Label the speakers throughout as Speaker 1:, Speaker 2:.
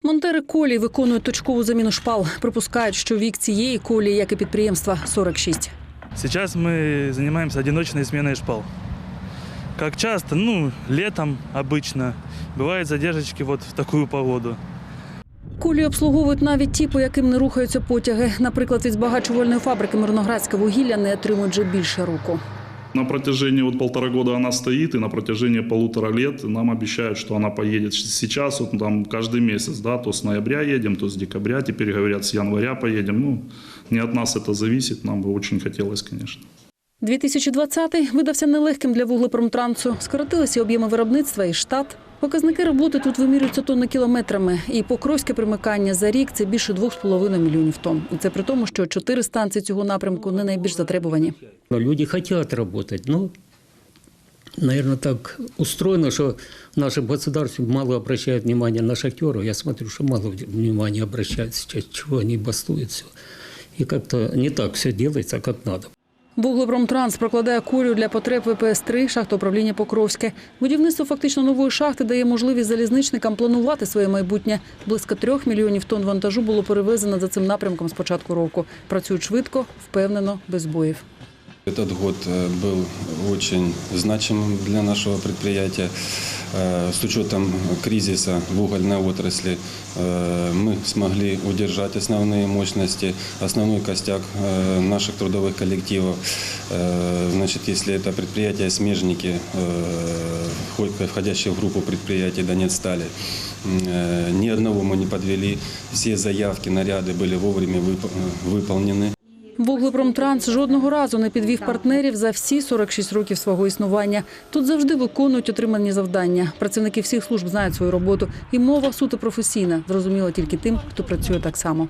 Speaker 1: Монтери колій виконують точкову заміну шпал. Припускають, що вік цієї колії, як і підприємства, 46.
Speaker 2: Сейчас мы занимаемся одиночной сменой шпал. Как часто? Летом обычно. Бывают задержки вот в такую погоду.
Speaker 1: Колії обслуговують навіть ті, по яким не рухаються потяги. Наприклад, від збагачувальної фабрики «Мирноградське вугілля» не отримують вже більше року.
Speaker 3: На протяжении 1,5 года она стоит, и на протяжении 1,5 лет нам обещают, что она поедет сейчас, каждый месяц, то с ноября едем, то с декабря, теперь говорят, с января поедем. Не от нас это зависит, нам бы очень хотелось, конечно.
Speaker 1: 2020-й видався нелегким для вуглепромтрансу. Скоротилися об'єми виробництва і штат. Показники роботи тут вимірюються тоннокілометрами. І покровське примикання за рік – це більше 2,5 мільйонів тонн. І це при тому, що 4 станції цього напрямку не найбільш затребувані.
Speaker 4: Люди хочуть працювати. Наверное, так устроено, что в нашем государстве мало обращают внимание на шахтеров. Я смотрю, что мало внимания обращают сейчас, чего они бастуют все. И как-то не так все делается, как надо.
Speaker 1: Вуглепромтранс прокладає колію для потреб ВПС-3 шахтоуправління Покровське. Будівництво фактично нової шахти дає можливість залізничникам планувати своє майбутнє. Близько 3 мільйонів тонн вантажу було перевезено за цим напрямком з початку року. Працюють швидко, впевнено, без збоїв.
Speaker 5: Этот год был очень значимым для нашего предприятия. С учетом кризиса в угольной отрасли мы смогли удержать основные мощности, основной костяк наших трудовых коллективов. Если это предприятия-смежники, входящие в группу предприятий «Донецстали», ни одного мы не подвели, все заявки, наряды были вовремя выполнены.
Speaker 1: Вуглепромтранс жодного разу не підвів партнерів за всі 46 років свого існування. Тут завжди виконують отримані завдання. Працівники всіх служб знають свою роботу. І мова суто професійна. Зрозуміло тільки тим, хто працює так само.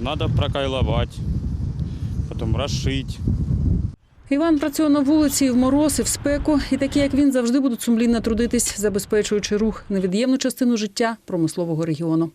Speaker 6: Треба прокайлувати, потім розшити.
Speaker 1: Іван працює на вулиці і в мороз, і в спеку. І такі, як він, завжди будуть сумлінно трудитись, забезпечуючи рух – невід'ємну частину життя промислового регіону.